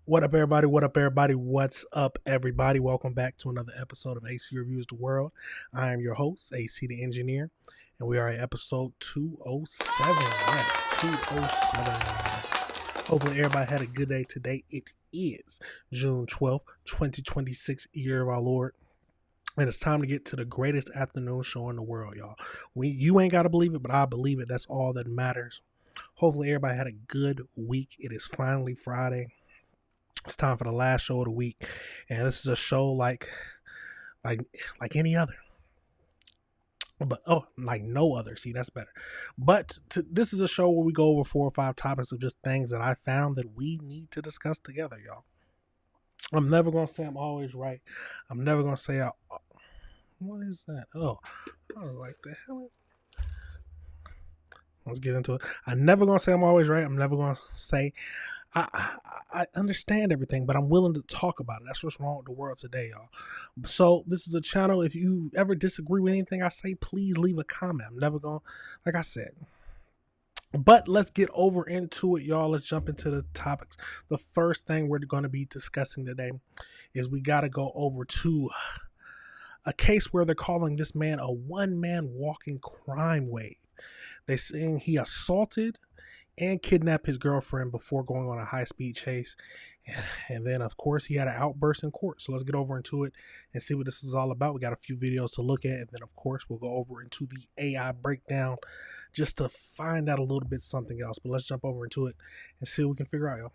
What up, everybody? What up, everybody? What's up, everybody? Welcome back to another episode of AC Reviews the World. I am your host, AC the Engineer, and we are at episode 207. Yes, 207. Hopefully, everybody had a good day today. It is June 12th, 2026, year of our Lord. And it's time to get to the greatest afternoon show in the world, y'all. You ain't got to believe it, but I believe it. That's all that matters. Hopefully, everybody had a good week. It is finally Friday. It's time for the last show of the week, and this is a show like any other, but like no other. See, that's better. But this is a show where we go over 4 or 5 topics of just things that I found that we need to discuss together, y'all. I'm never gonna say I'm always right. I'm never gonna say what is that? Oh, I was like, the hell. Let's get into it. I'm never gonna say I'm always right. I'm never gonna say I understand everything, but I'm willing to talk about it. That's what's wrong with the world today, y'all. So this is a channel. If you ever disagree with anything I say, please leave a comment. I'm never going to, like I said. But let's get over into it, y'all. Let's jump into the topics. The first thing we're going to be discussing today is we got to go over to a case where they're calling this man a one-man walking crime wave. They're saying he assaulted and kidnapped his girlfriend before going on a high-speed chase. And then, of course, he had an outburst in court. So let's get over into it and see what this is all about. We got a few videos to look at. And then, of course, we'll go over into the AI breakdown just to find out a little bit something else. But let's jump over into it and see what we can figure out, y'all.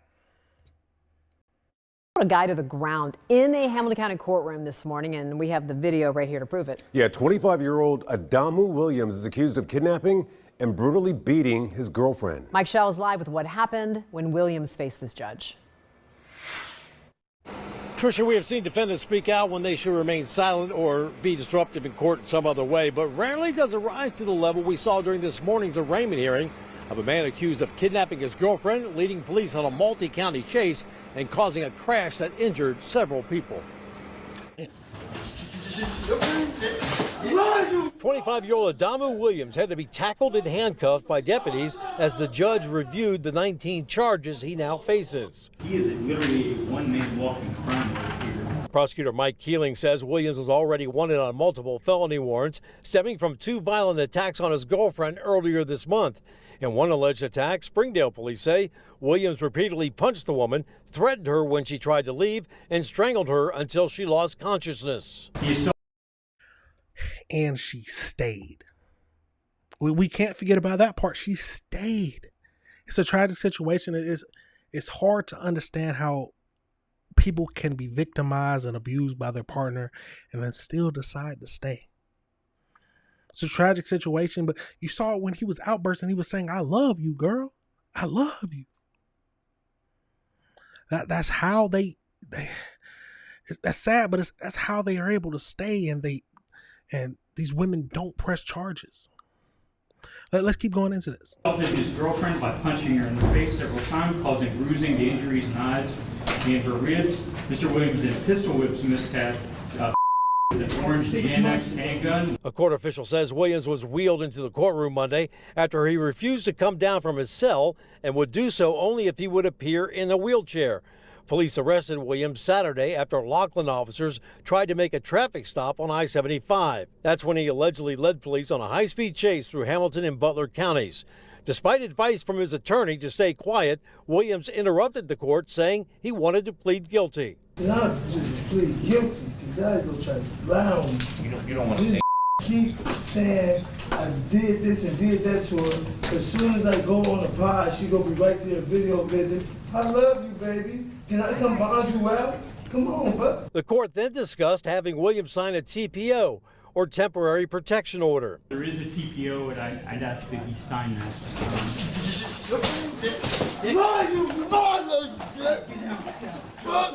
A guy to the ground in a Hamilton County courtroom this morning, and we have the video right here to prove it. Yeah, 25-year-old Adamu Williams is accused of kidnapping and brutally beating his girlfriend. Mike Shell is live with what happened when Williams faced this judge. Tricia, we have seen defendants speak out when they should remain silent or be disruptive in court in some other way, but rarely does it rise to the level we saw during this morning's arraignment hearing of a man accused of kidnapping his girlfriend, leading police on a multi-county chase, and causing a crash that injured several people. 25-year-old Adamu Williams had to be tackled and handcuffed by deputies as the judge reviewed the 19 charges he now faces. He is literally a one-man walking crime wave here. Prosecutor Mike Keeling says Williams was already wanted on multiple felony warrants stemming from 2 violent attacks on his girlfriend earlier this month. In one alleged attack, Springdale police say Williams repeatedly punched the woman, threatened her when she tried to leave, and strangled her until she lost consciousness. And she stayed. We can't forget about that part. She stayed. It's a tragic situation. It's hard to understand how people can be victimized and abused by their partner and then still decide to stay. It's a tragic situation, but you saw it when he was outbursting. He was saying, "I love you, girl. I love you." That's how that's sad, but that's how they are able to stay, and these women don't press charges. Let's keep going into this. Assaulted his girlfriend by punching her in the face several times, causing bruising to injuries in eyes and her ribs. Mr. Williams then pistol whips Miss Cat with an orange Xanax handgun. A court official says Williams was wheeled into the courtroom Monday after he refused to come down from his cell and would do so only if he would appear in a wheelchair. Police arrested Williams Saturday after Laughlin officers tried to make a traffic stop on I-75. That's when he allegedly led police on a high-speed chase through Hamilton and Butler counties. Despite advice from his attorney to stay quiet, Williams interrupted the court, saying he wanted to plead guilty. Not just plead guilty, because I go try to drown me. You don't want to say. Keep saying I did this and did that to her. As soon as I go on the pod, she gonna be right there, video visit. I love you, baby. Can I come bond you out? Come on, bud. The court then discussed having Williams sign a TPO, or temporary protection order. There is a TPO, and I'd ask that he sign that.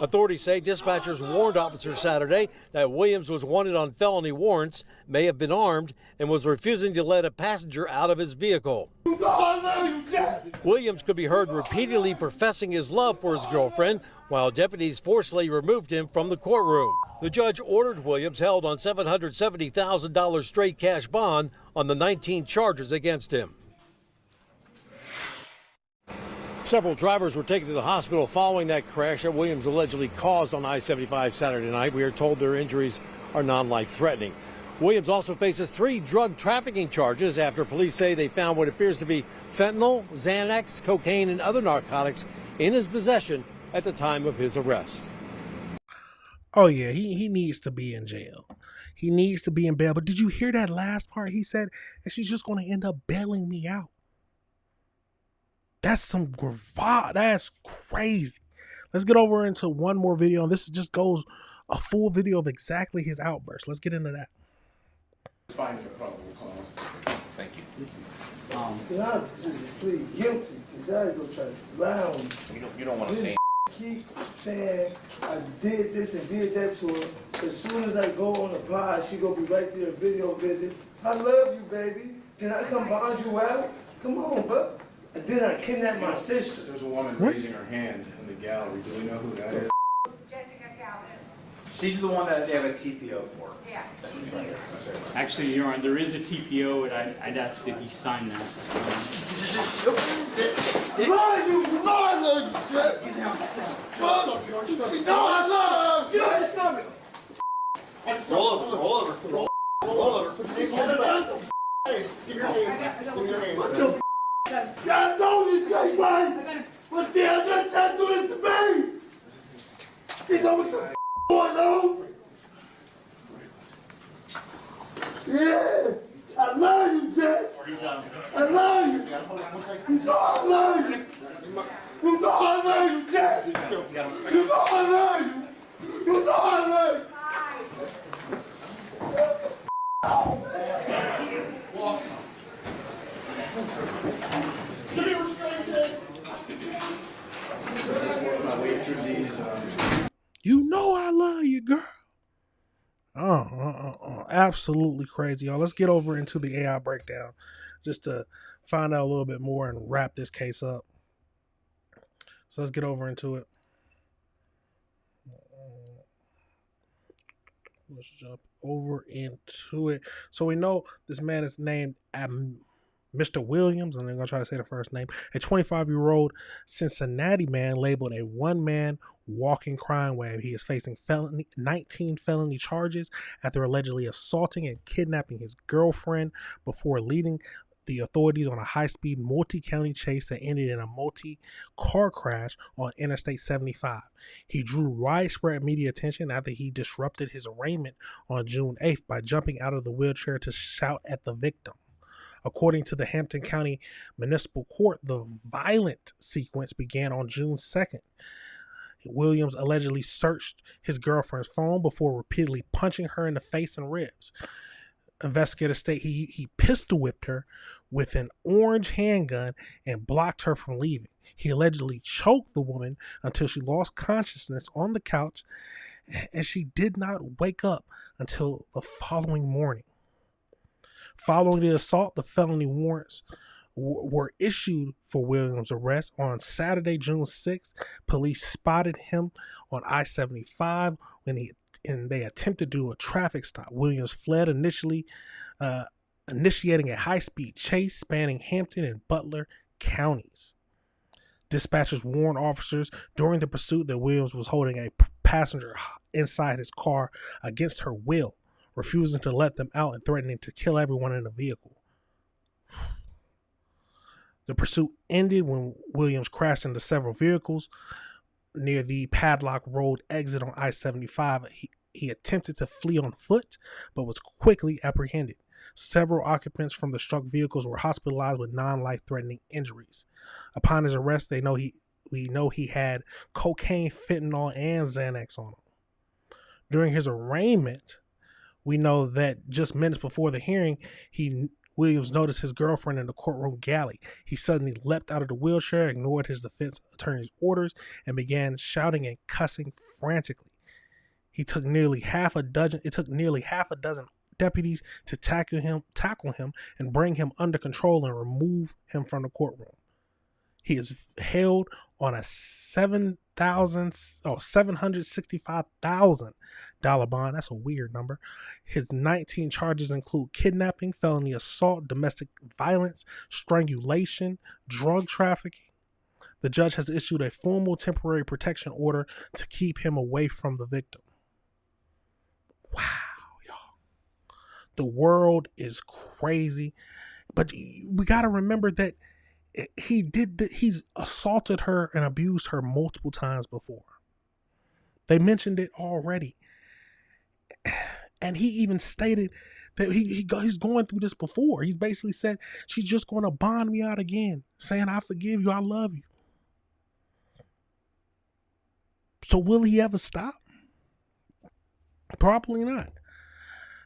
Authorities say dispatchers warned officers Saturday that Williams was wanted on felony warrants, may have been armed, and was refusing to let a passenger out of his vehicle. Williams could be heard repeatedly professing his love for his girlfriend while deputies forcibly removed him from the courtroom. The judge ordered Williams held on $770,000 straight cash bond on the 19 charges against him. Several drivers were taken to the hospital following that crash that Williams allegedly caused on I-75 Saturday night. We are told their injuries are non-life-threatening. Williams also faces 3 drug trafficking charges after police say they found what appears to be fentanyl, Xanax, cocaine, and other narcotics in his possession at the time of his arrest. Oh, yeah, he needs to be in jail. He needs to be in bail. But did you hear that last part? He said that she's just going to end up bailing me out. That's that's crazy. Let's get over into one more video. And this just goes a full video of exactly his outburst. Let's get into that. Fine for probable cause. Thank you. So I just plead guilty because y'all go try to lie on me. You don't want to say. Keep saying I did this and did that to her. As soon as I go on the pod, she gonna be right there, video visit. I love you, baby. Can I come bond you out? Come on, bud. And then I kidnapped my sister. There's a woman raising her hand in the gallery. Do we know who that is? Jessica Calvin. She's the one that they have a TPO for. Yeah. Actually, Your Honor, there is a TPO, and I'd ask that he sign that. Love you, you know I love you, Jack. You know I love you. Stop it. Roll over. What the y'all know this ain't right. What the hell y'all trying to do this to me? See know what the going on? Yeah, I love you, Jack. I love you. You know I love you. You know I love you, Jack. You know I love you. You know I love you. You know I love you, girl. Absolutely crazy, y'all. Let's get over into the AI breakdown just to find out a little bit more and wrap this case up. So let's get over into it. Let's jump over into it. So we know this man is named Mr. Williams, and I'm going to try to say the first name, a 25-year-old Cincinnati man labeled a one-man walking crime wave. He is facing 19 felony charges after allegedly assaulting and kidnapping his girlfriend before leading the authorities on a high-speed multi-county chase that ended in a multi-car crash on Interstate 75. He drew widespread media attention after he disrupted his arraignment on June 8th by jumping out of the wheelchair to shout at the victim. According to the Hampton County Municipal Court, the violent sequence began on June 2nd. Williams allegedly searched his girlfriend's phone before repeatedly punching her in the face and ribs. Investigators state he pistol whipped her with an orange handgun and blocked her from leaving. He allegedly choked the woman until she lost consciousness on the couch, and she did not wake up until the following morning. Following the assault, the felony warrants were issued for Williams' arrest. On Saturday, June 6th, police spotted him on I-75 when they attempted to do a traffic stop. Williams fled initiating a high-speed chase spanning Hampton and Butler counties. Dispatchers warned officers during the pursuit that Williams was holding a passenger inside his car against her will, refusing to let them out and threatening to kill everyone in the vehicle. The pursuit ended when Williams crashed into several vehicles near the Padlock Road exit on I-75. He attempted to flee on foot, but was quickly apprehended. Several occupants from the struck vehicles were hospitalized with non-life-threatening injuries. Upon his arrest, we know he had cocaine, fentanyl, and Xanax on him. During his arraignment, we know that just minutes before the hearing, Williams noticed his girlfriend in the courtroom galley. He suddenly leapt out of the wheelchair, ignored his defense attorney's orders, and began shouting and cussing frantically. It took nearly half a dozen deputies to tackle him and bring him under control and remove him from the courtroom. He is held on a $765,000 bond. That's a weird number. His 19 charges include kidnapping, felony assault, domestic violence, strangulation, drug trafficking. The judge has issued a formal temporary protection order to keep him away from the victim. Wow, y'all. The world is crazy. But we got to remember that he's assaulted her and abused her multiple times before. They mentioned it already. And he even stated that he's going through this before. He's basically said, she's just going to bond me out again, saying, I forgive you, I love you. So will he ever stop? Probably not.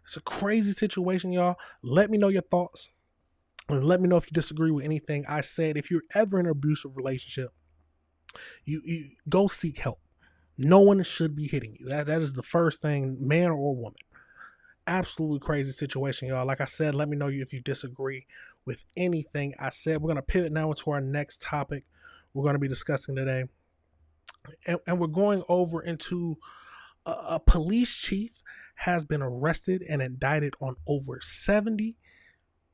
It's a crazy situation, y'all. Let me know your thoughts. And let me know if you disagree with anything I said. If you're ever in an abusive relationship, you go seek help. No one should be hitting you. That is the first thing, man or woman. Absolutely crazy situation, y'all. Like I said, let me know if you disagree with anything I said. We're going to pivot now into our next topic we're going to be discussing today. And we're going over into a police chief has been arrested and indicted on over 70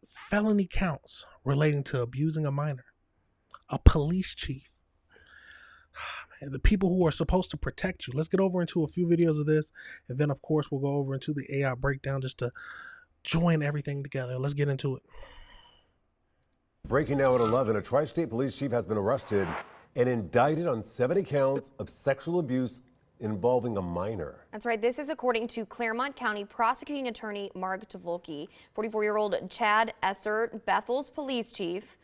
felony counts relating to abusing a minor. A police chief. The people who are supposed to protect you. Let's get over into a few videos of this. And then, of course, we'll go over into the AI breakdown just to join everything together. Let's get into it. Breaking now at 11, a tri-state police chief has been arrested and indicted on 70 counts of sexual abuse involving a minor. That's right. This is according to Claremont County prosecuting attorney Mark Tvolky. 44-year-old Chad Essert, Bethel's police chief,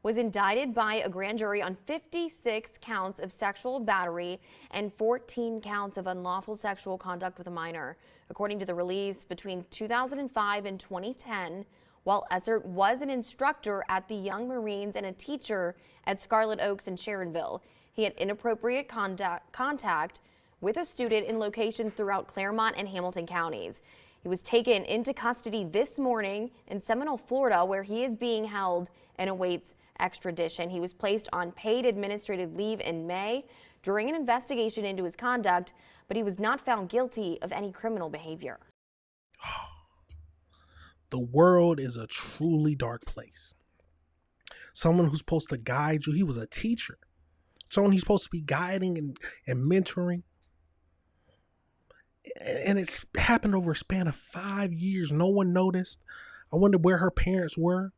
was indicted by a grand jury on 56 counts of sexual battery and 14 counts of unlawful sexual conduct with a minor. According to the release, between 2005 and 2010, while Essert was an instructor at the Young Marines and a teacher at Scarlet Oaks in Sharonville, he had inappropriate contact with a student in locations throughout Claremont and Hamilton counties. He was taken into custody this morning in Seminole, Florida, where he is being held and awaits extradition. He was placed on paid administrative leave in May during an investigation into his conduct, but he was not found guilty of any criminal behavior. The world is a truly dark place. Someone who's supposed to guide you. He was a teacher. Someone he's supposed to be guiding and mentoring. And it's happened over a span of 5 years. No one noticed. I wonder where her parents were.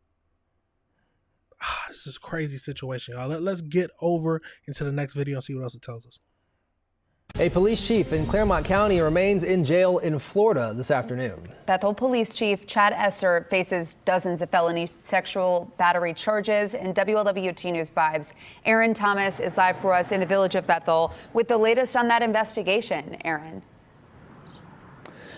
This is a crazy situation, y'all. Let's get over into the next video and see what else it tells us. A police chief in Claremont County remains in jail in Florida this afternoon. Bethel Police Chief Chad Essert faces dozens of felony sexual battery charges. And WLWT News 5's Aaron Thomas is live for us in the village of Bethel with the latest on that investigation. Aaron.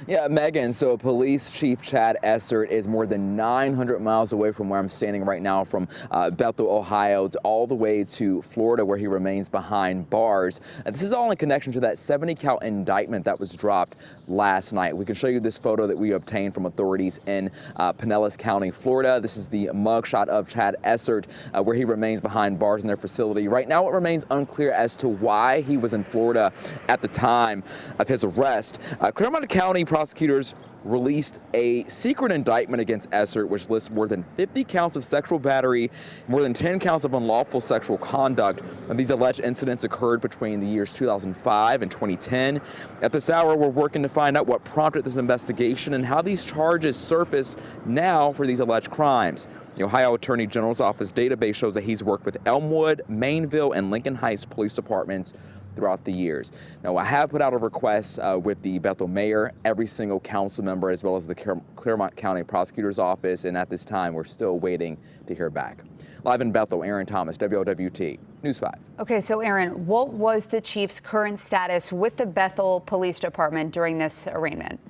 Yeah, Megan, so Police Chief Chad Essert is more than 900 miles away from where I'm standing right now, from Bethel, Ohio, all the way to Florida, where he remains behind bars. And this is all in connection to that 70-count indictment that was dropped last night. We can show you this photo that we obtained from authorities in Pinellas County, Florida. This is the mugshot of Chad Essert, where he remains behind bars in their facility. Right now, it remains unclear as to why he was in Florida at the time of his arrest. Claremont County prosecutors released a secret indictment against Essert, which lists more than 50 counts of sexual battery, more than 10 counts of unlawful sexual conduct. And these alleged incidents occurred between the years 2005 and 2010. At this hour, we're working to find out what prompted this investigation and how these charges surface now for these alleged crimes. The Ohio Attorney General's office database shows that he's worked with Elmwood, Mainville, and Lincoln Heights police departments throughout the years. Now, I have put out a request with the Bethel mayor, every single council member, as well as the Claremont County Prosecutor's Office, and at this time, we're still waiting to hear back. Live in Bethel, Aaron Thomas, WLWT News 5. Okay, so Aaron, what was the chief's current status with the Bethel Police Department during this arraignment?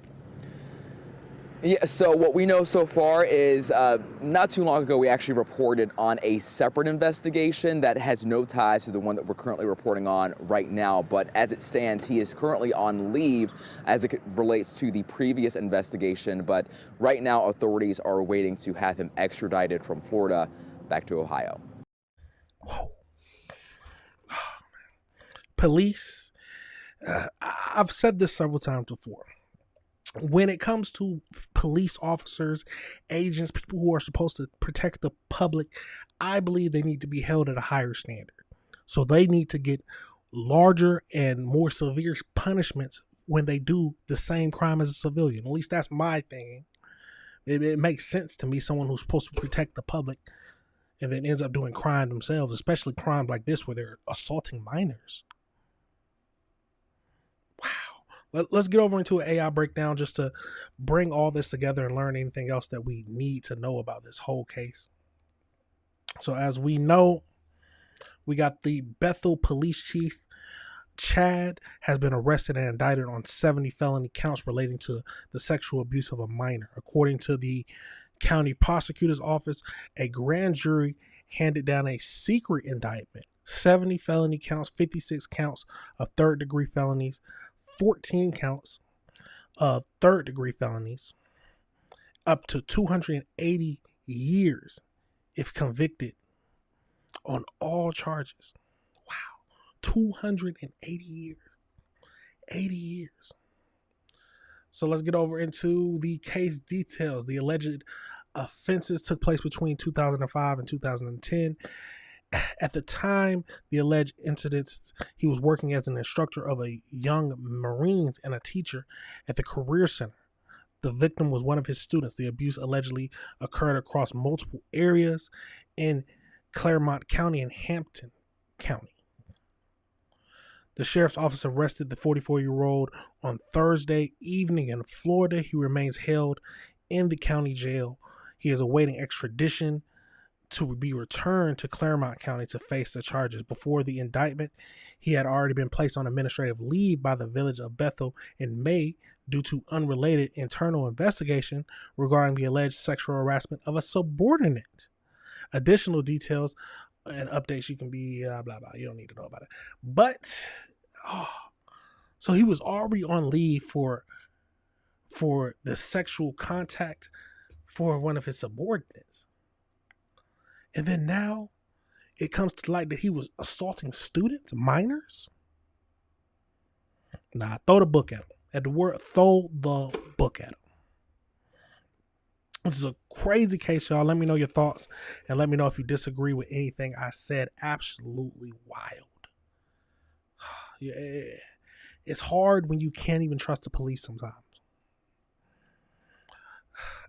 Yeah, so what we know so far is not too long ago, we actually reported on a separate investigation that has no ties to the one that we're currently reporting on right now. But as it stands, he is currently on leave as it relates to the previous investigation. But right now, authorities are waiting to have him extradited from Florida back to Ohio. Whoa. Police, I've said this several times before. When it comes to police officers, agents, people who are supposed to protect the public, I believe they need to be held at a higher standard. So they need to get larger and more severe punishments when they do the same crime as a civilian. At least that's my thinking. It makes sense to me, someone who's supposed to protect the public and then ends up doing crime themselves, especially crimes like this where they're assaulting minors. Wow. Let's get over into an AI breakdown just to bring all this together and learn anything else that we need to know about this whole case. So as we know, we got the Bethel police chief, Chad, has been arrested and indicted on 70 felony counts relating to the sexual abuse of a minor. According to the county prosecutor's office, a grand jury handed down a secret indictment. 70 felony counts, 56 counts of third-degree felonies, 14 counts of third-degree felonies, up to 280 years if convicted on all charges. Wow. 280 years. 80 years. So let's get over into the case details. The alleged offenses took place between 2005 and 2010. At the time, the alleged incidents, he was working as an instructor of a young Marines and a teacher at the Career Center. The victim was one of his students. The abuse allegedly occurred across multiple areas in Claremont County and Hampton County. The sheriff's office arrested the 44-year-old on Thursday evening in Florida. He remains held in the county jail. He is awaiting extradition to be returned to Claremont County to face the charges. Before the indictment, he had already been placed on administrative leave by the village of Bethel in May due to unrelated internal investigation regarding the alleged sexual harassment of a subordinate. Additional details and updates you can be blah blah. You don't need to know about it. But so he was already on leave for the sexual contact for one of his subordinates, and then now it comes to light that he was assaulting students, minors. Nah, throw the book at him. At the word, throw the book at him. This is a crazy case, y'all. Let me know your thoughts and let me know if you disagree with anything I said. Absolutely wild. Yeah, it's hard when you can't even trust the police sometimes.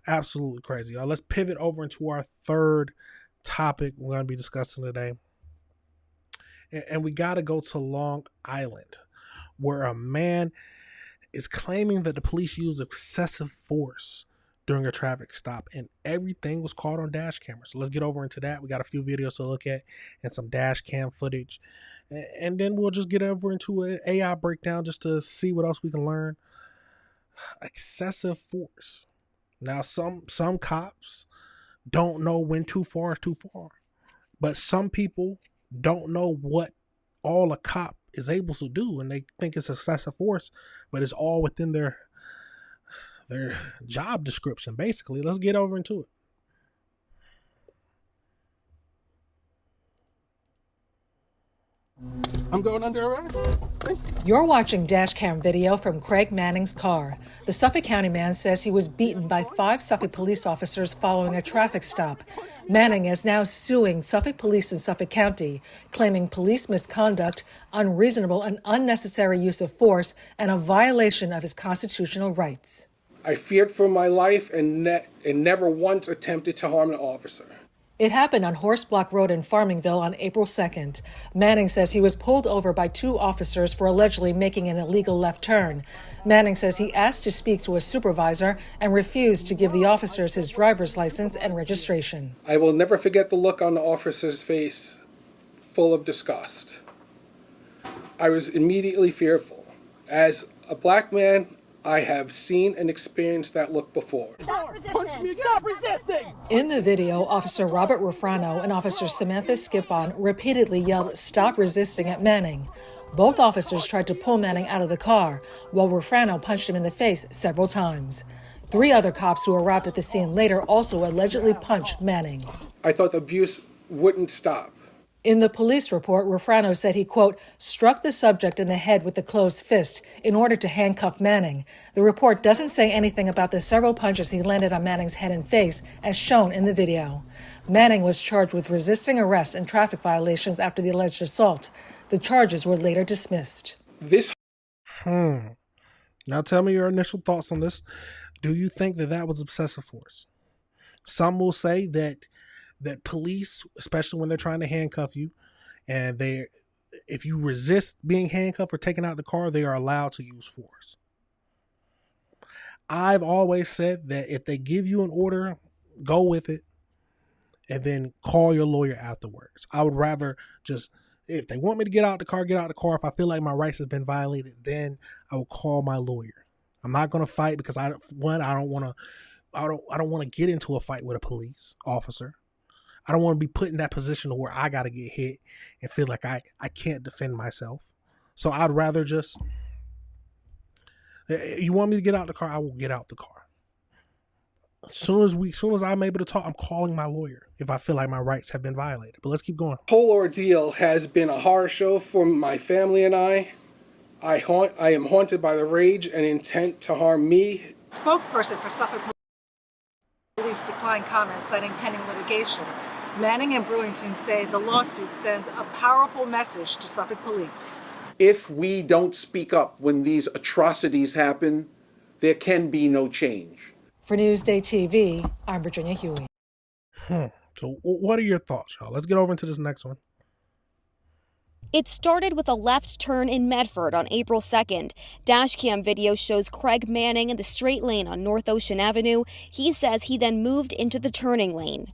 Absolutely crazy, y'all. Let's pivot over into our third topic we're going to be discussing today. And we got to go to Long Island, where a man is claiming that the police used excessive force during a traffic stop, and everything was caught on dash cameras. So let's get over into that. We got a few videos to look at and some dash cam footage, and then we'll just get over into an AI breakdown just to see what else we can learn. Excessive force. Now, some cops don't know when too far is too far, but some people don't know what all a cop is able to do, and they think it's excessive force, but it's all within their job description, basically. Let's get over into it. I'm going under arrest. You're watching dashcam video from Craig Manning's car. The Suffolk County man says he was beaten by 5 Suffolk police officers following a traffic stop. Manning is now suing Suffolk Police in Suffolk County, claiming police misconduct, unreasonable and unnecessary use of force, and a violation of his constitutional rights. I feared for my life and never once attempted to harm an officer. It happened on Horse Block Road in Farmingville on April 2nd. Manning says he was pulled over by 2 officers for allegedly making an illegal left turn. Manning says he asked to speak to a supervisor and refused to give the officers his driver's license and registration. I will never forget the look on the officer's face, full of disgust. I was immediately fearful. As a black man, I have seen and experienced that look before. Stop resisting! Stop resisting! In the video, Officer Robert Rufrano and Officer Samantha Skipon repeatedly yelled, "Stop resisting" at Manning. Both officers tried to pull Manning out of the car, while Rufrano punched him in the face several times. 3 other cops who arrived at the scene later also allegedly punched Manning. I thought the abuse wouldn't stop. In the police report, Rufrano said he, quote, struck the subject in the head with a closed fist in order to handcuff Manning. The report doesn't say anything about the several punches he landed on Manning's head and face, as shown in the video. Manning was charged with resisting arrest and traffic violations after the alleged assault. The charges were later dismissed. Now tell me your initial thoughts on this. Do you think that was excessive force? Some will say that police, especially when they're trying to handcuff you, and if you resist being handcuffed or taken out the car, they are allowed to use force. I've always said that if they give you an order, go with it, and then call your lawyer afterwards. I would rather just, if they want me to get out the car, get out the car. If I feel like my rights have been violated, then I will call my lawyer. I'm not going to fight because I don't want to get into a fight with a police officer. I don't want to be put in that position where I got to get hit and feel like I can't defend myself. So I'd rather just, you want me to get out the car, I will get out the car. As soon as I'm able to talk, I'm calling my lawyer if I feel like my rights have been violated. But let's keep going. The whole ordeal has been a horror show for my family and I. I am haunted by the rage and intent to harm me. Spokesperson for Suffolk Police declined comments citing pending litigation. Manning and Brewington say the lawsuit sends a powerful message to Suffolk Police. If we don't speak up when these atrocities happen, there can be no change. For Newsday TV, I'm Virginia Huey. So what are your thoughts, y'all? Let's get over into this next one. It started with a left turn in Medford on April 2nd. Dashcam video shows Craig Manning in the straight lane on North Ocean Avenue. He says he then moved into the turning lane.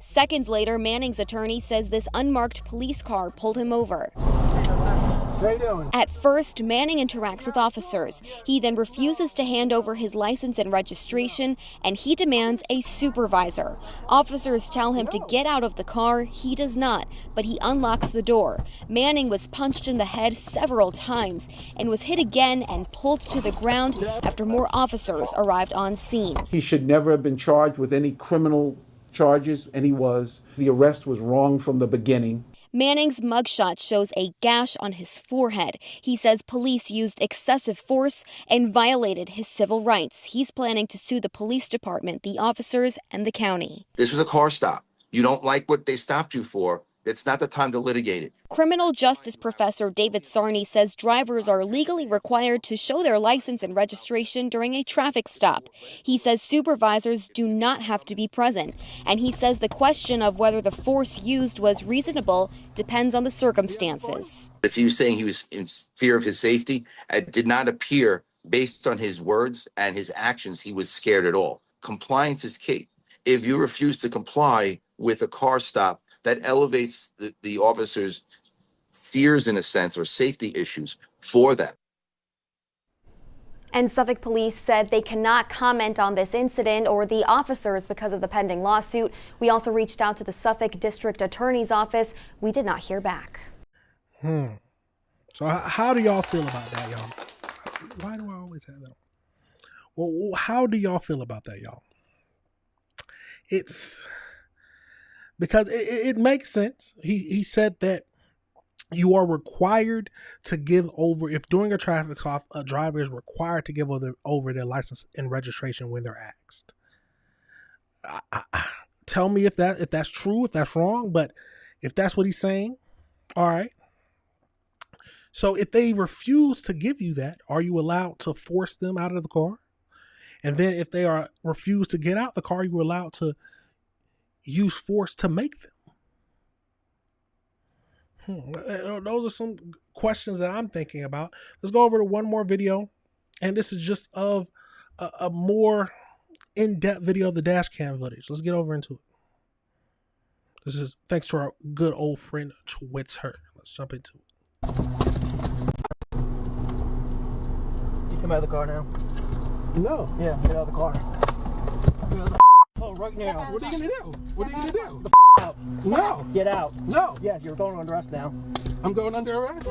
Seconds later, Manning's attorney says this unmarked police car pulled him over. How you doing? At first, Manning interacts with officers. He then refuses to hand over his license and registration, and he demands a supervisor. Officers tell him to get out of the car. He does not, but he unlocks the door. Manning was punched in the head several times and was hit again and pulled to the ground after more officers arrived on scene. He should never have been charged with any criminal charges, and he was. The arrest was wrong from the beginning. Manning's mugshot shows a gash on his forehead. He says police used excessive force and violated his civil rights. He's planning to sue the police department, the officers, and the county. This was a car stop. You don't like what they stopped you for. It's not the time to litigate it. Criminal justice professor David Sarney says drivers are legally required to show their license and registration during a traffic stop. He says supervisors do not have to be present, and he says the question of whether the force used was reasonable depends on the circumstances. If he was saying he was in fear of his safety, it did not appear, based on his words and his actions, he was scared at all. Compliance is key. If you refuse to comply with a car stop, that elevates the officer's fears, in a sense, or safety issues for them. And Suffolk Police said they cannot comment on this incident or the officers because of the pending lawsuit. We also reached out to the Suffolk District Attorney's Office. We did not hear back. So how do y'all feel about that, y'all? Why do I always have that? Well, how do y'all feel about that, y'all? It's because it makes sense. He said that you are required to give over, if during a traffic stop, a driver is required to give over their license and registration when they're asked. Tell me if that's true, if that's wrong, but if that's what he's saying, all right. So if they refuse to give you that, are you allowed to force them out of the car? And then if they refuse to get out the car, you're allowed to use force to make them. Those are some questions that I'm thinking about. Let's go over to one more video. And this is just of a more in-depth video of the dash cam footage. Let's get over into it. This is thanks to our good old friend Twitter. Let's jump into it. You come out of the car now. No. Yeah, get out of the car. Oh, right now. What are you gonna do? What are you gonna do? Out. No. Get out. No. Yeah, you're going under arrest now. I'm going under arrest?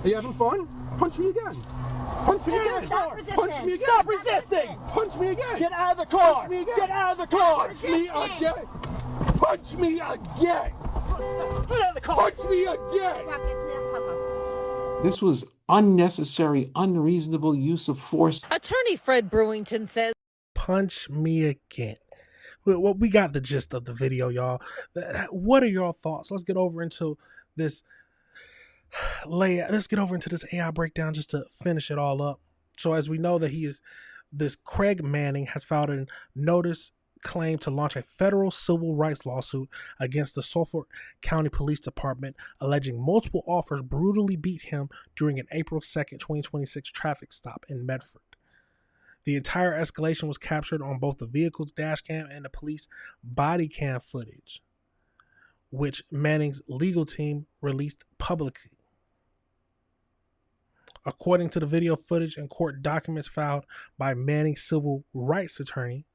Are you having fun? Punch me again. Punch me again. again. Punch me again. Stop resisting. Punch me again. Get out of the car. Punch me again. Get out of the car. Punch me again. Punch me again. Get out of the car. Punch me again. This was unnecessary, unreasonable use of force. Attorney Fred Brewington says, punch me again. Well, we got the gist of the video, y'all. What are your thoughts? Let's get over into this layout. Let's get over into this AI breakdown just to finish it all up. So as we know that this Craig Manning has filed a notice claim to launch a federal civil rights lawsuit against the Suffolk County Police Department, alleging multiple officers brutally beat him during an April 2nd, 2026 traffic stop in Medford. The entire escalation was captured on both the vehicle's dash cam and the police body cam footage, which Manning's legal team released publicly. According to the video footage and court documents filed by Manning's civil rights attorney,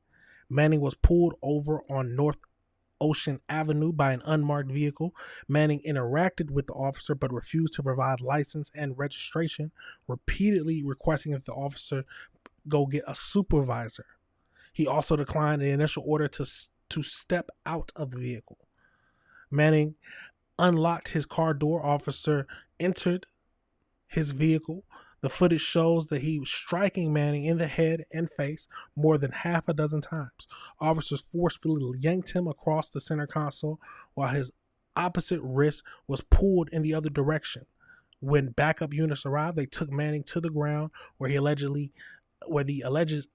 Manning was pulled over on North Ocean Avenue by an unmarked vehicle. Manning interacted with the officer but refused to provide license and registration, repeatedly requesting that the officer go get a supervisor. He also declined the initial order to step out of the vehicle. Manning unlocked his car door. Officer entered his vehicle. The footage shows that he was striking Manning in the head and face more than half a dozen times. Officers forcefully yanked him across the center console while his opposite wrist was pulled in the other direction. When backup units arrived, they took Manning to the ground where the alleged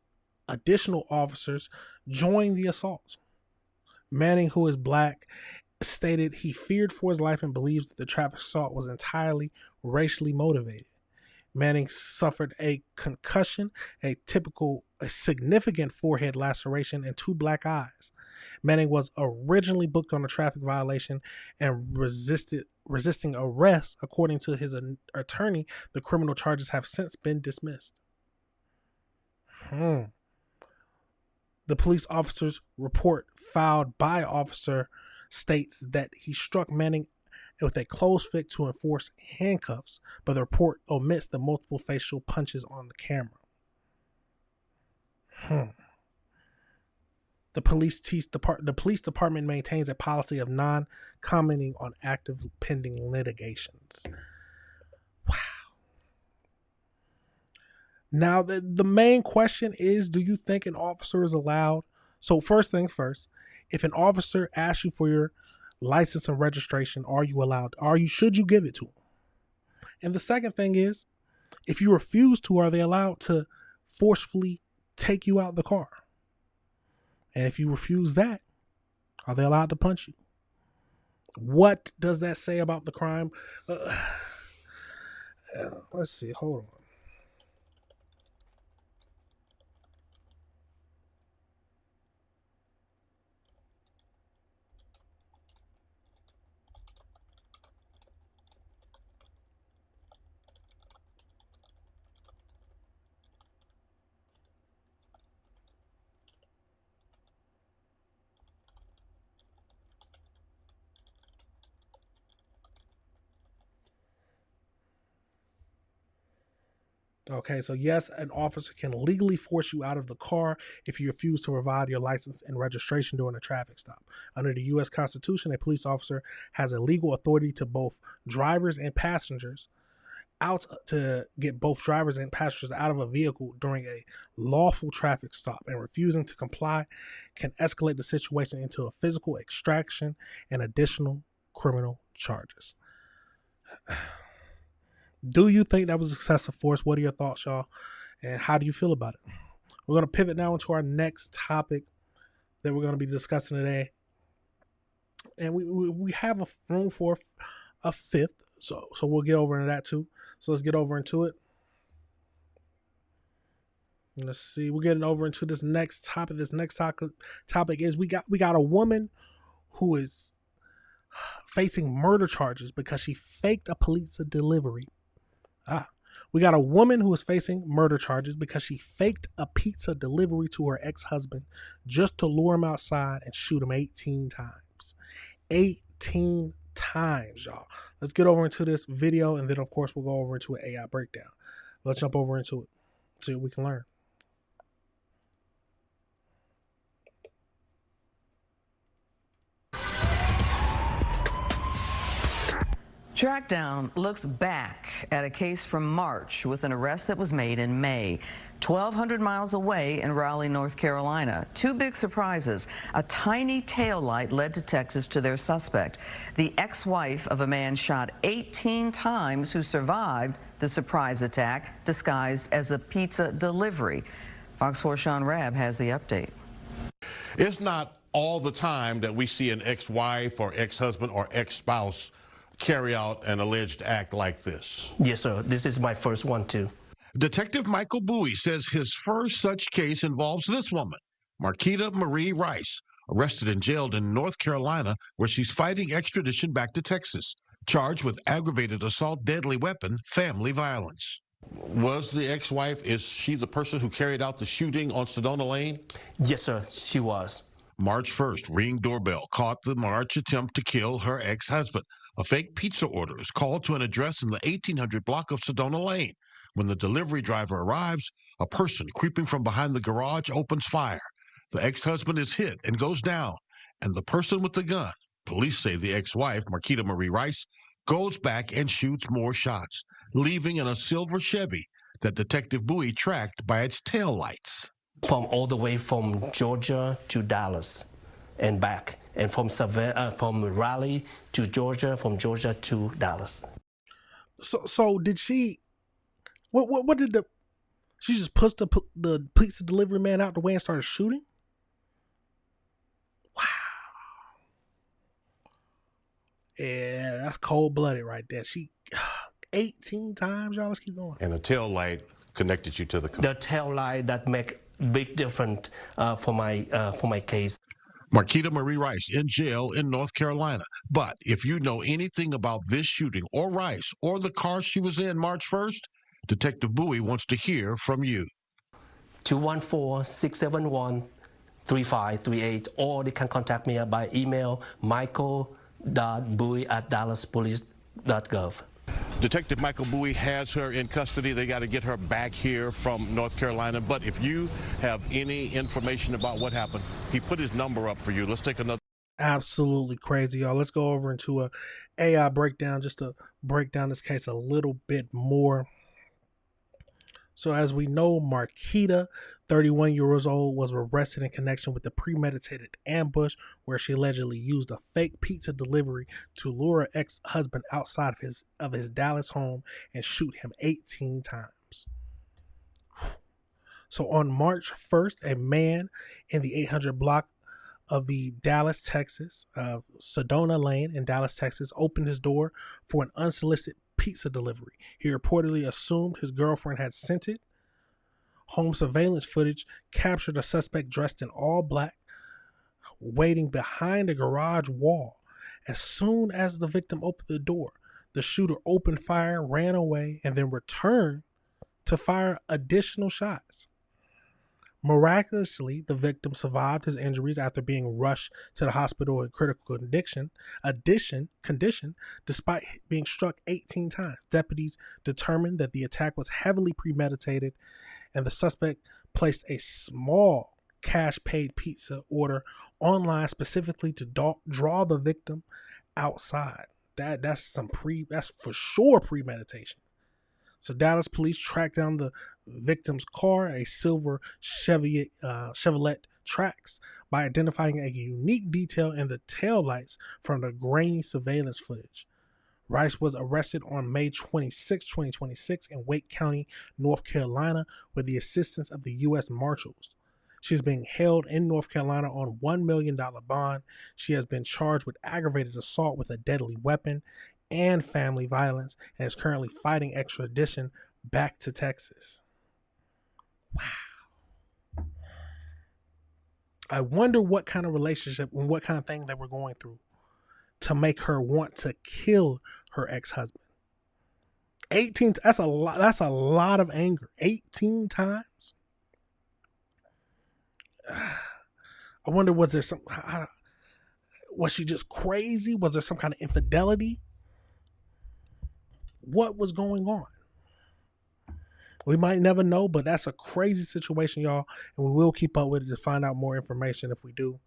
additional officers joined the assault. Manning, who is black, stated he feared for his life and believes that the traffic assault was entirely racially motivated. Manning suffered a concussion, a significant forehead laceration, and 2 black eyes. Manning was originally booked on a traffic violation and resisting arrest. According to his attorney, the criminal charges have since been dismissed. The police officer's report filed by officer states that he struck Manning with a closed fist to enforce handcuffs, but the report omits the multiple facial punches on the camera. The police department maintains a policy of non-commenting on active pending litigations. Wow. Now, the main question is, do you think an officer is allowed? So first thing first, if an officer asks you for your license and registration, are you allowed? Should you give it to them? And the second thing is, if you refuse to, are they allowed to forcefully take you out the car? And if you refuse that, are they allowed to punch you? What does that say about the crime? Let's see. Hold on. Okay, so yes, an officer can legally force you out of the car if you refuse to provide your license and registration during a traffic stop. Under the U.S. Constitution, a police officer has a legal authority to both drivers and passengers out of a vehicle during a lawful traffic stop, and refusing to comply can escalate the situation into a physical extraction and additional criminal charges. Do you think that was excessive force? What are your thoughts, y'all? And how do you feel about it? We're going to pivot now into our next topic that we're going to be discussing today. And we have a room for a fifth. So we'll get over into that too. So let's get over into it. Let's see. We're getting over into this next topic. This next topic is we got a woman who is facing murder charges because she faked a pizza delivery. We got a woman who is facing murder charges because she faked a pizza delivery to her ex-husband just to lure him outside and shoot him 18 times. 18 times, y'all. Let's get over into this video, and then, of course, we'll go over into an AI breakdown. Let's jump over into it. See what we can learn. Trackdown looks back at a case from March with an arrest that was made in May. 1,200 miles away in Raleigh, North Carolina. Two big surprises. A tiny taillight led detectives to their suspect, the ex-wife of a man shot 18 times who survived the surprise attack disguised as a pizza delivery. Fox 4's Sean Rabb has the update. It's not all the time that we see an ex-wife or ex-husband or ex-spouse carry out an alleged act like this. Yes, sir. This is my first one, too. Detective Michael Bowie says his first such case involves this woman, Marquita Marie Rice, arrested and jailed in North Carolina, where she's fighting extradition back to Texas, charged with aggravated assault, deadly weapon, family violence. Was the ex-wife, is she the person who carried out the shooting on Sedona Lane? Yes, sir, she was. March 1st, Ring doorbell caught the March attempt to kill her ex-husband. A fake pizza order is called to an address in the 1800 block of Sedona Lane. When the delivery driver arrives, a person creeping from behind the garage opens fire. The ex-husband is hit and goes down, and the person with the gun, police say the ex-wife, Marquita Marie Rice, goes back and shoots more shots, leaving in a silver Chevy that Detective Bowie tracked by its taillights. From all the way from Georgia to Dallas and back, and from Raleigh to Georgia, from Georgia to Dallas. So did she? What did she just pushed the pizza delivery man out the way and started shooting? Wow. Yeah, that's cold-blooded right there. She 18 times, y'all. Let's keep going. And the tail light connected you to the car. The tail light that make big difference for my case. Marquita Marie Rice in jail in North Carolina. But if you know anything about this shooting or Rice or the car she was in March 1st, Detective Bowie wants to hear from you. 214-671-3538, or they can contact me by email, michael.bowie@dallaspolice.gov. Detective Michael Bowie has her in custody. They got to get her back here from North Carolina. But if you have any information about what happened, he put his number up for you. Let's take another. Absolutely crazy, y'all. Let's go over into a AI breakdown just to break down this case a little bit more. So as we know, Marquita, 31 years old, was arrested in connection with the premeditated ambush where she allegedly used a fake pizza delivery to lure her ex-husband outside of his Dallas home and shoot him 18 times. So on March 1st, a man in the 800 block of the Dallas, Texas, Sedona Lane in Dallas, Texas, opened his door for an unsolicited pizza delivery. He reportedly assumed his girlfriend had sent it. Home surveillance footage captured a suspect dressed in all black, waiting behind a garage wall. As soon as the victim opened the door, the shooter opened fire, ran away, and then returned to fire additional shots. Miraculously, the victim survived his injuries after being rushed to the hospital in critical condition, despite being struck 18 times. Deputies determined that the attack was heavily premeditated, and the suspect placed a small cash-paid pizza order online specifically to draw the victim outside. That's for sure premeditation. So Dallas police tracked down the victim's car, a silver Chevrolet Trax, by identifying a unique detail in the taillights from the grainy surveillance footage. Rice was arrested on May 26, 2026 in Wake County, North Carolina, with the assistance of the U.S. Marshals. She is being held in North Carolina on $1 million bond. She has been charged with aggravated assault with a deadly weapon and family violence, and is currently fighting extradition back to Texas. Wow. I wonder what kind of relationship and what kind of thing they were going through to make her want to kill her ex-husband. 18, that's a lot of anger. 18 times? I wonder, was she just crazy? Was there some kind of infidelity? What was going on? We might never know, but that's a crazy situation, y'all, and we will keep up with it to find out more information if we do.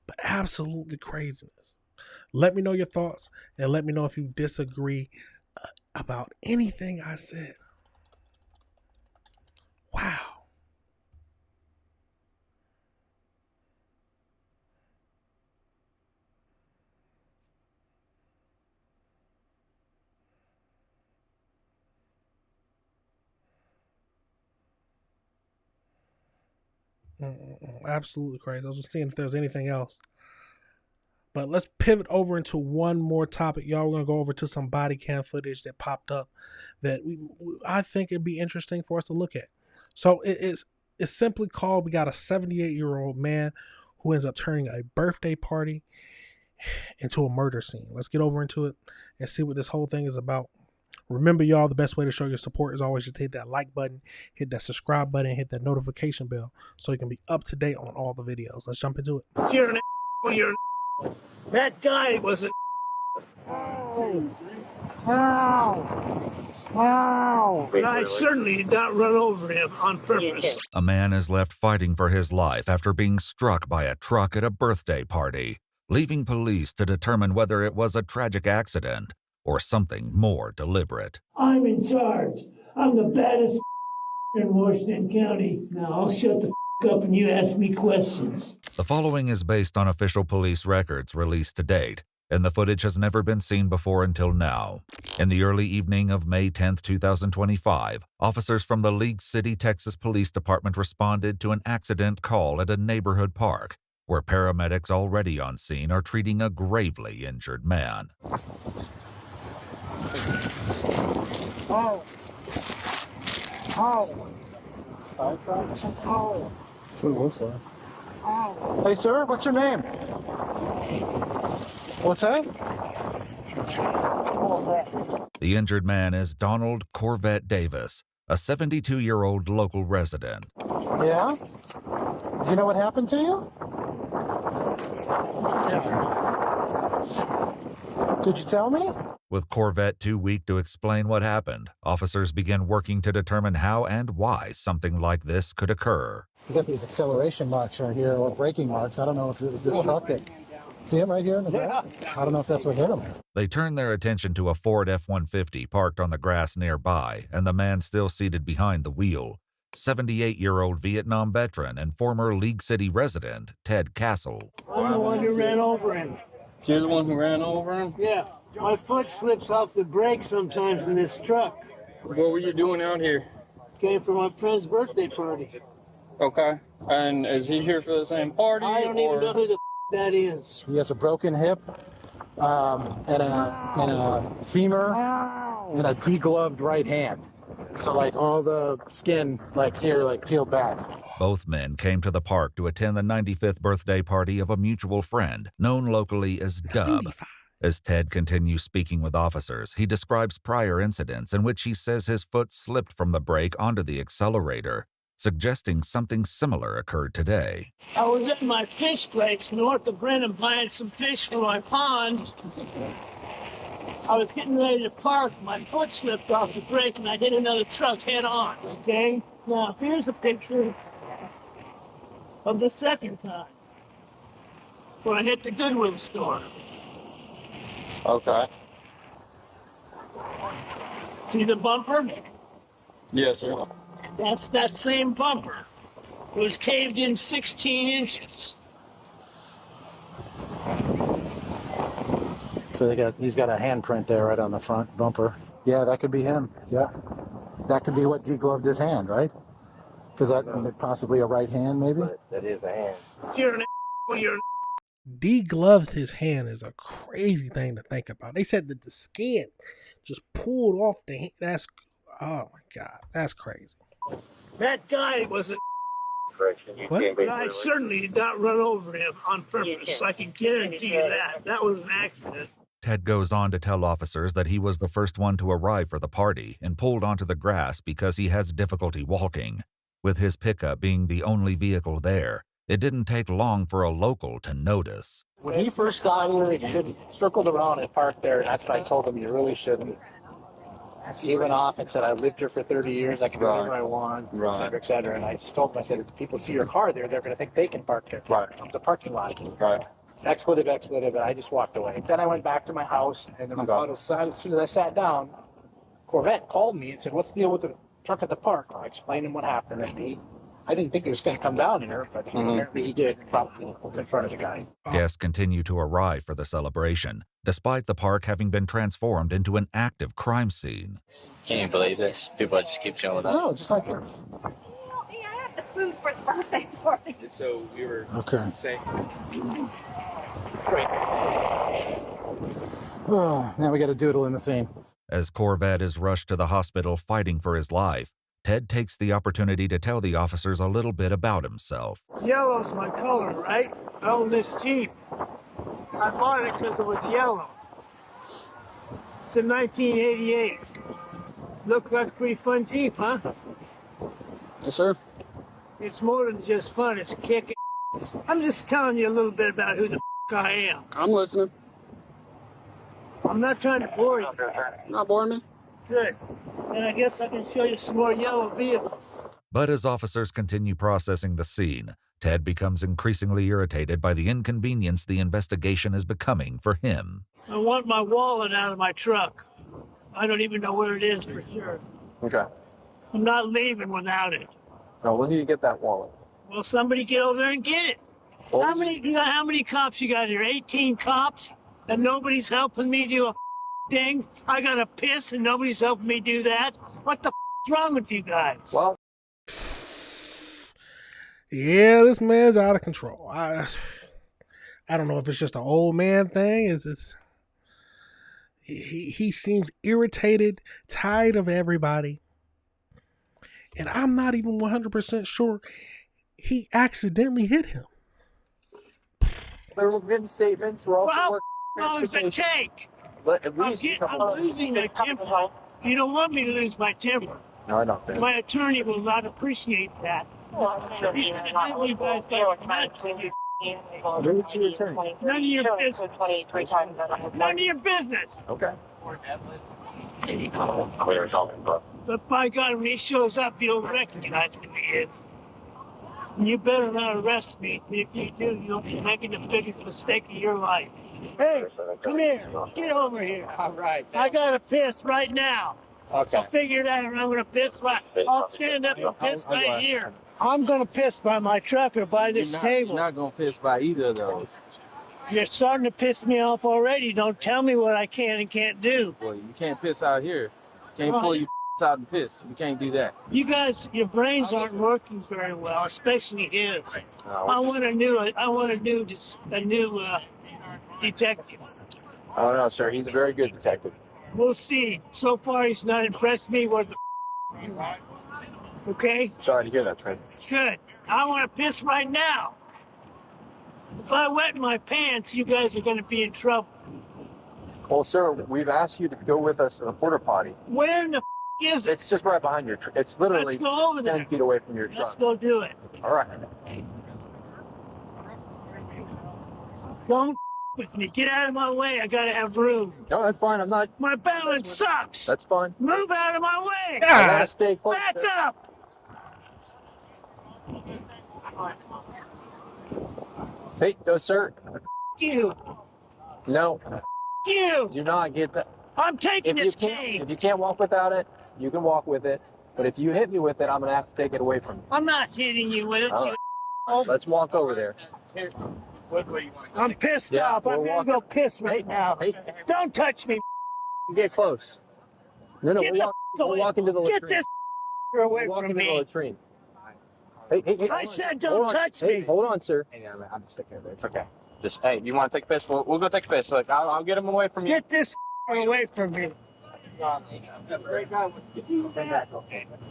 But absolutely craziness. Let me know your thoughts, and let me know if you disagree about anything I said. Wow. Absolutely crazy. I was just seeing if there's anything else. But let's pivot over into one more topic, y'all. We're going to go over to some body cam footage that popped up that I think it'd be interesting for us to look at. So it's simply called, we got a 78-year-old man who ends up turning a birthday party into a murder scene. Let's get over into it and see what this whole thing is about. Remember, y'all, the best way to show your support is always just hit that like button, hit that subscribe button, hit that notification bell so you can be up to date on all the videos. Let's jump into it. If you're you're that guy was an But I certainly did not run over him on purpose. A man is left fighting for his life after being struck by a truck at a birthday party, leaving police to determine whether it was a tragic accident or something more deliberate. I'm in charge. I'm the baddest in Washington County. Now I'll shut the up and you ask me questions. The following is based on official police records released to date, and the footage has never been seen before until now. In the early evening of May 10, 2025, officers from the League City, Texas Police Department responded to an accident call at a neighborhood park, where paramedics already on scene are treating a gravely injured man. Hey, sir, what's your name? What's that? The injured man is Donald Corvette Davis, a 72-year-old local resident. Yeah? Do you know what happened to you? Could you tell me? With Corvette too weak to explain what happened, officers begin working to determine how and why something like this could occur. You got these acceleration marks right here, or braking marks. I don't know if it was this truck that... See him right here in the back? I don't know if that's what hit him. They turn their attention to a Ford F-150 parked on the grass nearby, and the man still seated behind the wheel. 78-year-old Vietnam veteran and former League City resident, Ted Castle. I'm the one who ran over him. You're the one who ran over him? Yeah. My foot slips off the brake sometimes in this truck. What were you doing out here? Came from my friend's birthday party. Okay. And is he here for the same party? I don't even know who the that is. He has a broken hip, and a femur, and a degloved right hand. So like all the skin like here like peeled back. Both men came to the park to attend the 95th birthday party of a mutual friend, known locally as Dub. As Ted continues speaking with officers, he describes prior incidents in which he says his foot slipped from the brake onto the accelerator, suggesting something similar occurred today. I was at my fish place north of Brenham buying some fish for my pond. I was getting ready to park. My foot slipped off the brake and I hit another truck head on, okay? Now, here's a picture of the second time when I hit the Goodwill store. Okay. See the bumper? Yes, sir. That's that same bumper. It was caved in 16 inches. So he's got a handprint there right on the front bumper. Yeah, that could be him. Yeah. That could be what degloved his hand, right? Because that possibly a right hand, maybe? That is a hand. If you're an you're Degloved his hand is a crazy thing to think about. They said that the skin just pulled off the hand. That's, oh my God, that's crazy. That guy was a What? I certainly did not run over him on purpose. I can guarantee you that. That was an accident. Ted goes on to tell officers that he was the first one to arrive for the party and pulled onto the grass because he has difficulty walking. With his pickup being the only vehicle there, it didn't take long for a local to notice. When he first got here, he circled around and parked there, and that's what I told him you really shouldn't. He went off and said, I lived here for 30 years, I can do whatever I want, Right. et cetera, et cetera. And I just told him, I said, if people see your car there, they're going to think they can park there. Right. It's a parking lot. Right. Expletive, and I just walked away. Then I went back to my house, and then as soon as I sat down, Corvette called me and said, what's the deal with the truck at the park? I explained him what happened, and I didn't think he was going to come down here, but apparently he did, probably confronted the guy. Guests continue to arrive for the celebration, despite the park having been transformed into an active crime scene. Can you believe this? People just keep showing up. No, just like this. I have the food for the birthday party. So we were saying. Oh, now we got a doodle in the scene. As Corvette is rushed to the hospital fighting for his life, Ted takes the opportunity to tell the officers a little bit about himself. Yellow's my color, right? I own this Jeep. I bought it because it was yellow. It's a 1988. Looks like a pretty fun Jeep, huh? Yes, sir. It's more than just fun, it's kicking. I'm just telling you a little bit about who the I am. I'm listening. I'm not trying to bore you. Not boring me. Good. And I guess I can show you some more yellow vehicles. But as officers continue processing the scene, Ted becomes increasingly irritated by the inconvenience the investigation is becoming for him. I want my wallet out of my truck. I don't even know where it is for sure. Okay. I'm not leaving without it. Now, when do you get that wallet? Well, somebody get over there and get it. Well, How many cops you got here? 18 cops? And nobody's helping me do a thing? I gotta piss and nobody's helping me do that? What the is wrong with you guys? Well, yeah, this man's out of control. I don't know if it's just an old man thing. He seems irritated, tired of everybody. And I'm not even 100% sure he accidentally hit him. there were written statements. We're also working. How long does it take? But at least I'm losing my temper. You don't want me to lose my temper. No, I don't think. My attorney will not appreciate that. He's going to have you guys go nuts. Who's your attorney? None of your business. None of your business. Okay. But by God, when he shows up, you'll recognize who he is. And you better not arrest me. If you do, you'll be making the biggest mistake of your life. Hey, come here. Get over here. All right. I gotta piss right now. Okay. I'll figure it out. I'm gonna piss right. I'll stand up and piss right here. I'm gonna piss by my truck or by this table. You're not going to piss by either of those. You're starting to piss me off already. Don't tell me what I can and can't do. Well, you can't piss out here. You can't pull your out and piss. You can't do that. You guys, your brains aren't working very well, especially his. I want a new detective. Oh no, sir. He's a very good detective. We'll see. So far, he's not impressed me. What? Okay. Sorry to hear that, Trent. Good. I want to piss right now. If I wet my pants, you guys are going to be in trouble. Well, sir, we've asked you to go with us to the porta potty. Where in the is it? It's just right behind your truck. It's literally Let's go over 10 there. feet away from your truck. Let's go do it. All right. Don't with me. Get out of my way. I gotta have room. No, that's fine. I'm not. My balance sucks. That's fine. Move out of my way. I gotta stay close. Back sir. up. Hey, no, sir. You. No. You. Do not get that. I'm taking this cane. If you can't walk without it, you can walk with it. But if you hit me with it, I'm gonna have to take it away from you. I'm not hitting you with it. All right. Let's walk over there. I'm pissed Yeah, off. I'm we're gonna walking. go piss right now. Hey. Don't touch me. Get close. No, Get we're walking to the latrine. Get this away We're walking from to the me. latrine. Hey, I hold said on. don't Hold on. touch Hey, me. hold on, sir. Hey, I'm sticking there. It's okay. Just, hey, you want to take a piss? We'll go take a piss. Look, I'll get him away from you. Get this away from me.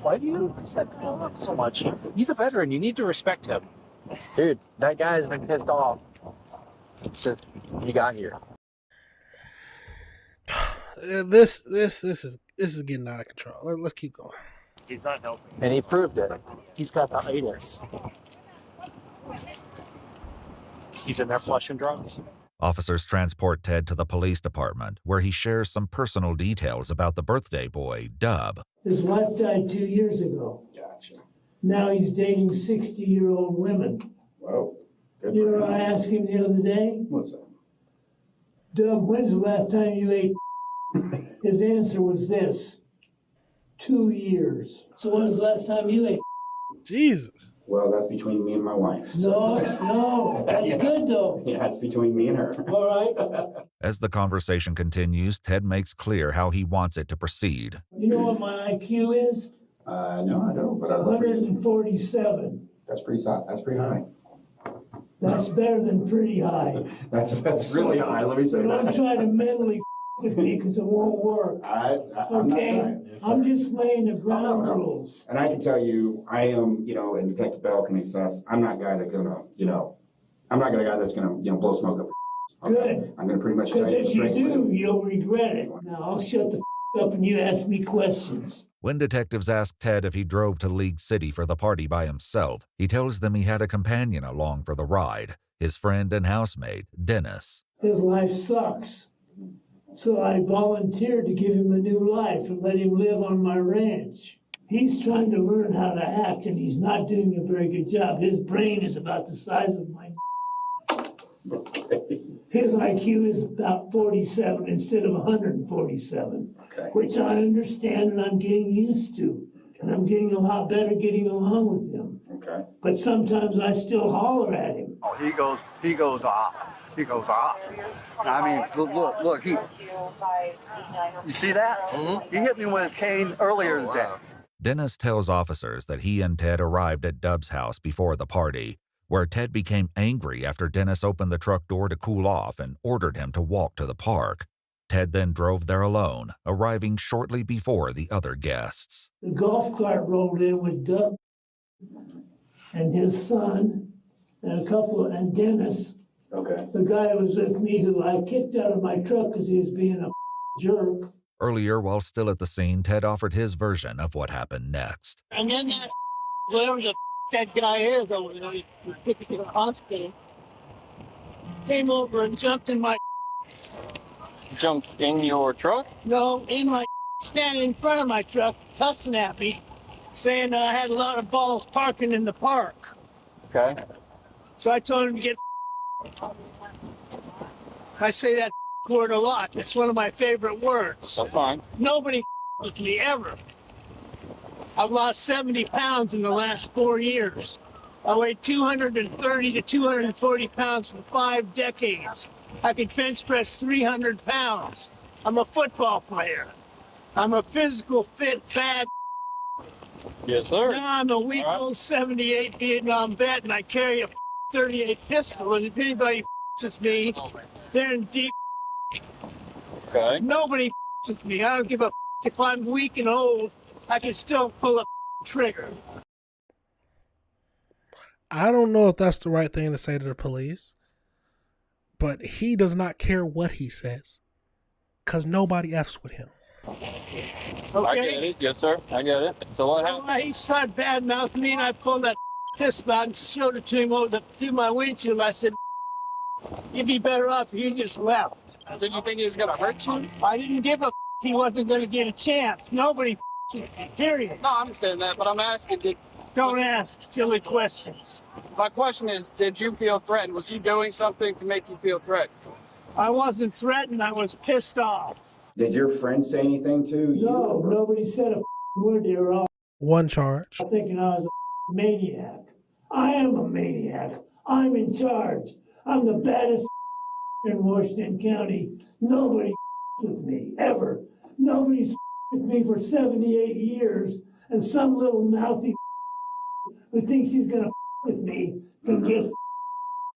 Why do you set Phil up so much? He's a veteran. You need to respect him. Dude, that guy's been pissed off since he got here. This is getting out of control. Let's keep going. He's not helping. And he proved it. He's got the itis. He's in there flushing drugs. Officers transport Ted to the police department, where he shares some personal details about the birthday boy, Dub. His wife died 2 years ago. Gotcha. Now he's dating 60-year-old women. Well, good You for know what I him. asked him the other day? What's that? Dub, when's the last time you ate? His answer was this: 2 years. So when's the last time you ate? Jesus. Well, that's between me and my wife. No, that's Yeah. good though. Yeah, it's between me and her. All right. As the conversation continues, Ted makes clear how he wants it to proceed. You know what my IQ is? No, I don't, but I'd love for you. 147. That's pretty solid. That's pretty high. That's better than pretty high. That's really high. Let me say So don't that. try to mentally with me because it won't work. I'm not Okay? trying. I'm just laying the ground no. rules. And I can tell you, I am, and Detective Bell can attest, I'm not a guy that's gonna, I'm not a guy that's gonna, blow smoke up. Good. I'm gonna pretty much tell Because you if you straight. do, you'll regret it. Now I'll shut the up and you ask me questions. When detectives ask Ted if he drove to League City for the party by himself, he tells them he had a companion along for the ride, his friend and housemate, Dennis. His life sucks. So I volunteered to give him a new life and let him live on my ranch. He's trying to learn how to act, and he's not doing a very good job. His brain is about the size of my. His IQ is about 47 instead of 147, which I understand and I'm getting used to. And I'm getting a lot better getting along with him. Okay. But sometimes I still holler at him. Oh, he goes off. He goes off. I mean, look, you see that? Mm-hmm. He hit me with a cane earlier today. Dennis tells officers that he and Ted arrived at Dub's house before the party, where Ted became angry after Dennis opened the truck door to cool off and ordered him to walk to the park. Ted then drove there alone, arriving shortly before the other guests. The golf cart rolled in with Dub and his son and Dennis. Okay. The guy who was with me who I kicked out of my truck because he was being a jerk. Earlier, while still at the scene, Ted offered his version of what happened next. And then that, whoever that guy is over there, he took to the hospital, came over and jumped in my. Jumped in your truck? No, in my, standing in front of my truck, cussing at me, saying I had a lot of balls parking in the park. Okay. So I told him to get. I say that word a lot. It's one of my favorite words. That's fine. Nobody with me ever. I've lost 70 pounds in the last 4 years. I weighed 230 to 240 pounds for 5 decades. I can bench press 300 pounds. I'm a football player. I'm a physical, fit, bad. Yes, sir. Now I'm a weak old 78 Vietnam vet, and I carry a 38 pistol. And if anybody with me, they're in deep. Okay. Nobody with me. I don't give a if I'm weak and old. I can still pull a trigger. I don't know if that's the right thing to say to the police, but he does not care what he says because nobody F's with him. Okay. I get it. Yes, sir. I get it. So what happened? He started bad mouthing me, and I pulled that pistol out and showed it to him through my windshield. I said, "You'd be better off if you just left." Did you think he was going to hurt you? I didn't give a he wasn't going to get a chance. Nobody, period. No, I understand that, but I'm asking, Don't ask silly questions. My question is, did you feel threatened? Was he doing something to make you feel threatened? I wasn't threatened. I was pissed off. Did your friend say anything to you? No, nobody said a word. They were all One charge. thinking I was a maniac. I am a maniac. I'm in charge. I'm the baddest in Washington County. Nobody with me, ever. Nobody's with me for 78 years, and some little mouthy who thinks he's going to with me can get.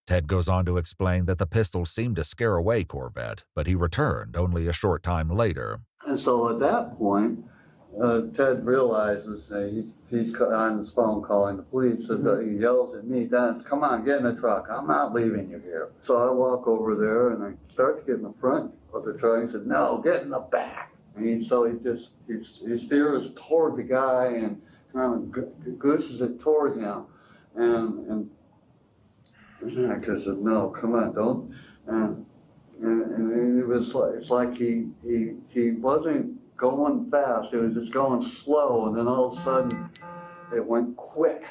Ted goes on to explain that the pistol seemed to scare away Corvette, but he returned only a short time later. And so at that point, Ted realizes that he's on his phone calling the police, and he yells at me, "Dennis, come on, get in the truck. I'm not leaving you here." So I walk over there and I start to get in the front of the truck. He said, "No, get in the back." And so he steers toward the guy and kind of gooses it toward him. And I said, "No, come on, don't." And And it was like, it's like he wasn't going fast, it was just going slow, and then all of a sudden it went quick.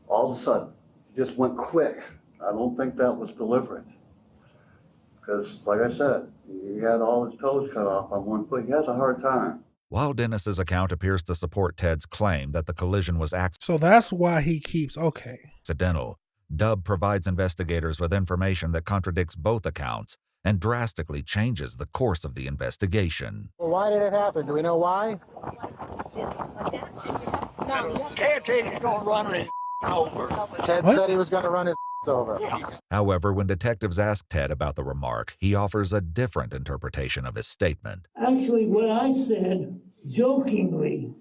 All of a sudden, it just went quick. I don't think that was deliberate. Because, like I said, he had all his toes cut off on one foot. He has a hard time. While Dennis's account appears to support Ted's claim that the collision was So that's why he keeps, okay. accidental, Dub provides investigators with information that contradicts both accounts and drastically changes the course of the investigation. Well, why did it happen? Do we know why? Caretaker's gonna run his over. Ted said he was going to run his over. However, when detectives ask Ted about the remark, he offers a different interpretation of his statement. Actually, what I said, jokingly,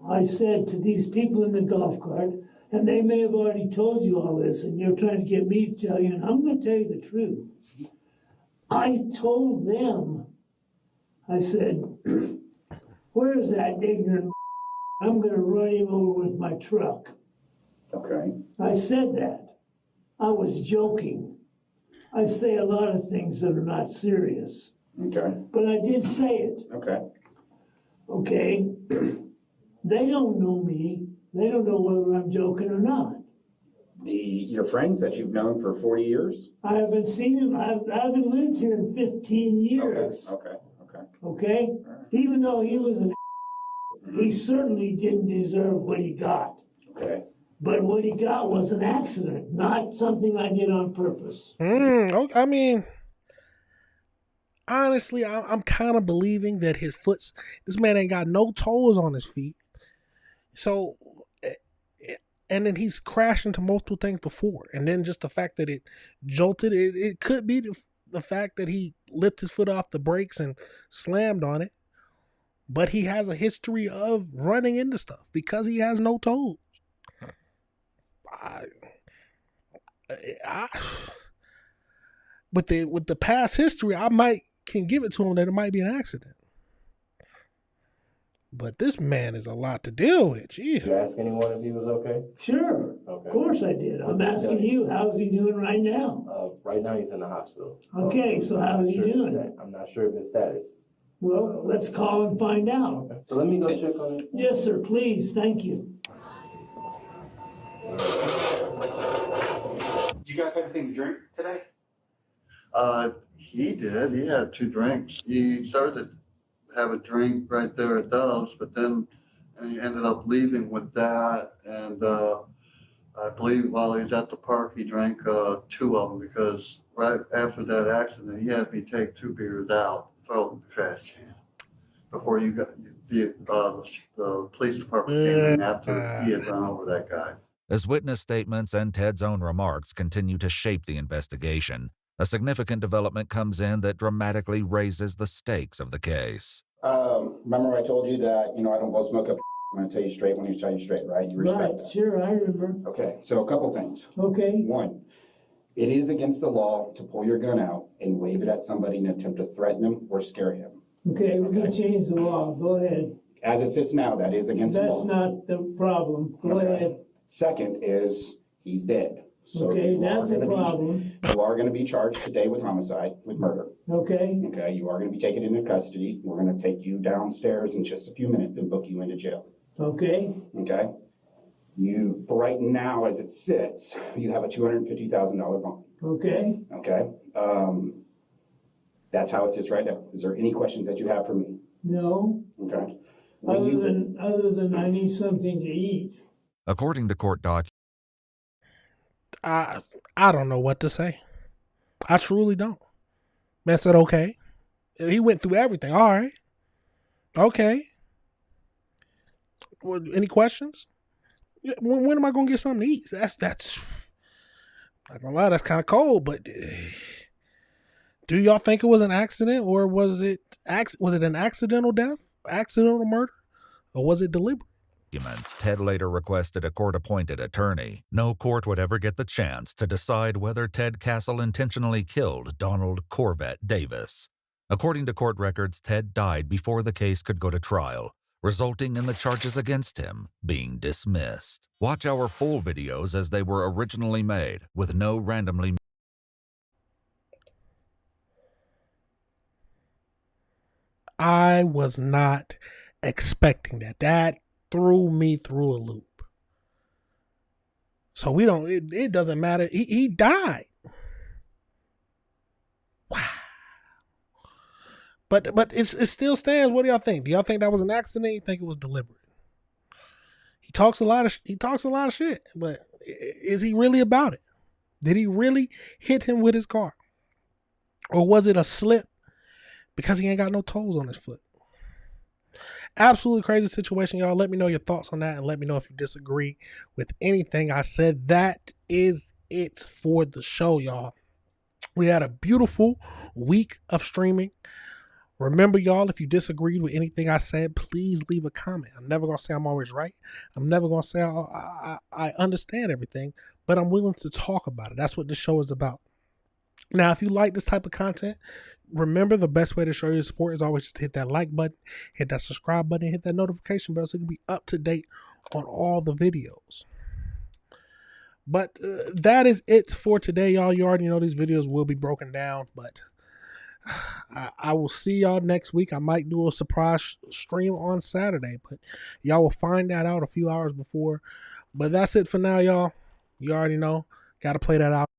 I said to these people in the golf cart, and they may have already told you all this, and you're trying to get me to tell you, and I'm going to tell you the truth. I told them, I said, where's that ignorant? I'm going to run him over with my truck. Okay. I said that. I was joking. I say a lot of things that are not serious. Okay. But I did say it. Okay. Okay? They don't know me. They don't know whether I'm joking or not. Your friends that you've known for 40 years? I haven't seen him. I haven't lived here in 15 years. Okay. Okay? Even though he was an he certainly didn't deserve what he got. Okay. But what he got was an accident, not something I did on purpose. Okay. I mean, honestly, I'm kind of believing that this man ain't got no toes on his feet. So, and then he's crashed into multiple things before. And then just the fact that it jolted, it could be the fact that he lifted his foot off the brakes and slammed on it. But he has a history of running into stuff because he has no toes. With the past history, I can give it to him that it might be an accident. But this man is a lot to deal with. Jeez. Did you ask anyone if he was okay? Sure. Okay. Of course I did. I'm asking you, how's he doing right now? Right now he's in the hospital. Okay, so how's he doing? I'm not sure of his status. Well, let's call and find out. Okay. So let me go check on him. Yes, sir, please. Thank you. Did you guys have anything to drink today? He did. He had 2 drinks. He started to have a drink right there at Dove's, but then he ended up leaving with that. And I believe while he was at the park, he drank 2 of them because right after that accident, he had me take 2 beers out, throw them in the trash can before the police department came in after he had run over that guy. As witness statements and Ted's own remarks continue to shape the investigation, a significant development comes in that dramatically raises the stakes of the case. Remember I told you that, I don't blow smoke up. I'm going to tell you straight when you tell you straight, right? You respect that. Sure, I remember. Okay, so a couple things. Okay. 1, it is against the law to pull your gun out and wave it at somebody and attempt to threaten him or scare him. Okay, we're going to change the law. Go ahead. As it sits now, that is against the law. That's not the problem. Go ahead. Second is he's dead. So Okay, you that's are the gonna problem. You are going to be charged today with homicide, with murder. Okay, Okay, you are going to be taken into custody. We're going to take you downstairs in just a few minutes and book you into jail. okay, Okay? You, right now, as it sits, you have a $250,000 bond. okay. Okay? That's how it sits right now. Is there any questions that you have for me? No, Okay? other than I need something to eat. According to court documents, I don't know what to say. I truly don't. Man said, okay. He went through everything. All right. Okay. Well, any questions? When am I going to get something to eat? That's not going to lie, that's kind of cold, but do y'all think it was an accident, or was it an accidental death, accidental murder, or was it deliberate? Ted later requested a court-appointed attorney. No court would ever get the chance to decide whether Ted Castle intentionally killed Donald Corvette Davis. According to court records, Ted died before the case could go to trial, resulting in the charges against him being dismissed. Watch our full videos as they were originally made, with no randomly I was not expecting that. That threw me through a loop. So it doesn't matter. He died. Wow. But it still stands. What do y'all think? Do y'all think that was an accident? You think it was deliberate? He talks a lot of shit, but is he really about it? Did he really hit him with his car? Or was it a slip because he ain't got no toes on his foot? Absolutely crazy situation, y'all. Let me know your thoughts on that, and let me know if you disagree with anything I said. That is it for the show, y'all. We had a beautiful week of streaming. Remember, y'all, if you disagreed with anything I said, please leave a comment. I'm never going to say I'm always right. I'm never going to say I understand everything, but I'm willing to talk about it. That's what this show is about. Now, if you like this type of content, remember the best way to show your support is always just hit that like button, hit that subscribe button, hit that notification bell so you can be up to date on all the videos. But that is it for today, y'all. You already know these videos will be broken down, but I will see y'all next week. I might do a surprise stream on Saturday, but y'all will find that out a few hours before. But that's it for now, y'all. You already know. Got to play that out.